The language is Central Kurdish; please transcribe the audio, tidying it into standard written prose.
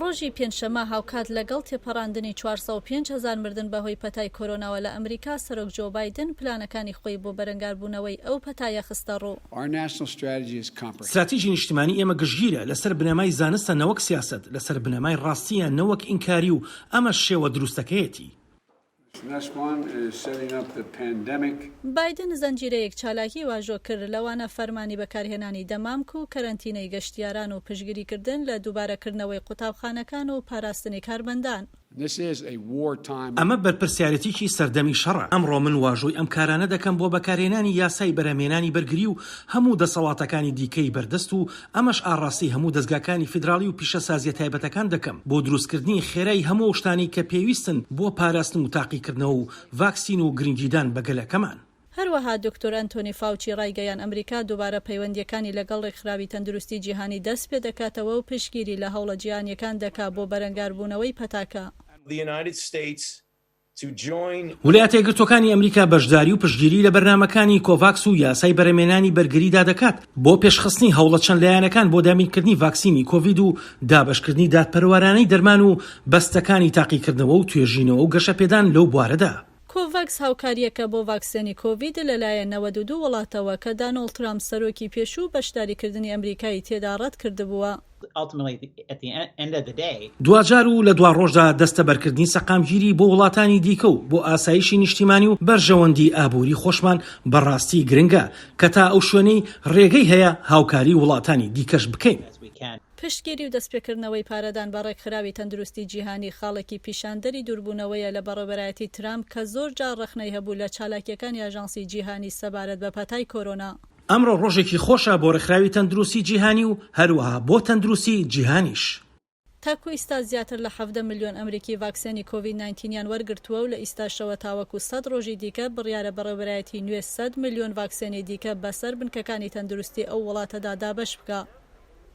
ڕۆژی پێنجشەمە هاوکات لەگەڵ تێپەڕاندنی 405,000 مردن بەهۆی پەتای کۆرۆناوە لە ئەمریکا، سەرۆک جۆ بایدن پلانەکانی خۆی بۆ بەرەنگاربوونەوەی ئەو پەتایە خستە ڕوو. استراتیژی نیشتیمانی ئێمە گشتگیرە لەسەر بنەمای زانستە نەوەک سیاست، لەسەر بنەمای ڕاستیە نەوەک ئینکاری و ئەمە شێوە دروستەکەیەتی. بایدن زەنجیرەیەک چالاکی واژۆ کرد لەوانە فەرمانی بەکارهێنانی دەمامک و کەرەنتینەی گەشتیاران و پشگیریکردن لە دووبارەکردنەوەی قوتابخانەکان و پاراستنی کارمەندان. ئەمە بەرپرسیارەتێکی سەردەمی شەڕە. ئەمڕۆ من واژۆی ئەم کارانە دەکەم بۆ بەکارهێنانی یاسای بەرهەمهێنانی بەرگری و هەموو دەسەڵاتەکانی دیکەی بەردەست و ئەمەش ئاڕاستی هەموو دەستگاکانی فیدراڵی و پیشەسازیە تایبەتەکان دەکەم بۆ دروستکردنی خێرای هەموو شتانی کە پێویستن بۆ پاراستن و تاقیکردنەوە و ڤاکسین و گرنگیدان بەگەلەکەمان. هەروەها دکتۆر ئەنتۆنی فاوچی ڕایگەیان ئەمریکا دووبارە پەیوەندیەکانی لەگەڵ ڕێکخراوی تەندروستی جیهانی دەست پێ دەکاتەوە و پشگیری لە هەوڵە جیهانیەکان دەکات بۆ بەرەنگاربوونەوەی پەتاکە. ویلایەتە یەکگرتووەکانی ئەمریکا بەشداری و پشتگیری لە بەرنامەکانی کۆڤاکس و یاسای بەرهەمهێنانی بەرگریدا دەکات بۆ پێشخستنی هەوڵە چەند لایەنەکان بۆ دامینکردنی ڤاکسینی کۆڤید و دابەشکردنی دادپەروەرانەی دەرمان و بەستەکانی تاقیکردنەوە و توێژینەوە و گەشەپێدان لەو بوارەدا. کۆڤاکس هاوکاریەکە بۆ ڤاکسێنی کۆڤید لەلایەن 92 وڵاتەوە کە دانۆڵد ترامپ سەرۆکی پێشوو بەشداریکردنی ئەمریکای تێدا ڕەت کردبووە. دوجار و لە دوا ڕۆژدا دەستە بەرکردنی سەقامگیری بۆ وڵاتانی دیکە و بۆ ئاسایشی نیشتیمانی و بەرژەوەندی ئابووری خۆشمان بەڕاستی گرنگە کە تا ئەو شوێنەی ڕێگەی هەیە هاوکاری وڵاتانی دیکەش بکەین. پشتگیری و دەستپێکردنەوەی پارەدان بە ڕێکخراوی تەندروستی جیهانی خاڵێکی پیشاندەری دووربوونەوەیە لە بەڕێوەبەرایەتی ترامپ کە زۆر جار ڕەخنەی هەبوو لە چالاکیەکانی ئاژانسی جیهانی سەبارەت بە پەتای کۆرۆنا. ئەمڕۆ ڕۆژێکی خۆشە بۆ ڕێکخراوی تەندروستی جیهانی و هەروەها بۆ تەندروستی جیهانیش. تاکو ئیستا زیاتر لە 7 ملیۆن ئەمریکی ڤاکسێنی کۆڤید 19 وەرگرتووە و لە ئیستاشەوە تاوەکو 100 ڕۆژی دیکە بڕیارە بەڕێوەبەرایەتی نوێ 100 ملیۆن ڤاکسێنی دیکە بەسەر بنکەکانی تەندروستی ئەو وڵاتەدا دابەش بکە.